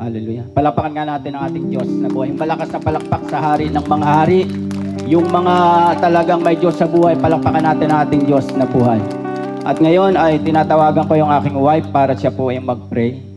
Hallelujah. Palakpakan nga natin ang ating Diyos na buhay. Malakas na palakpak sa hari ng mga hari. Yung mga talagang may Diyos sa buhay, palakpakan natin ang ating Diyos na buhay. At ngayon ay tinatawagan ko yung aking wife para siya po ay mag-pray.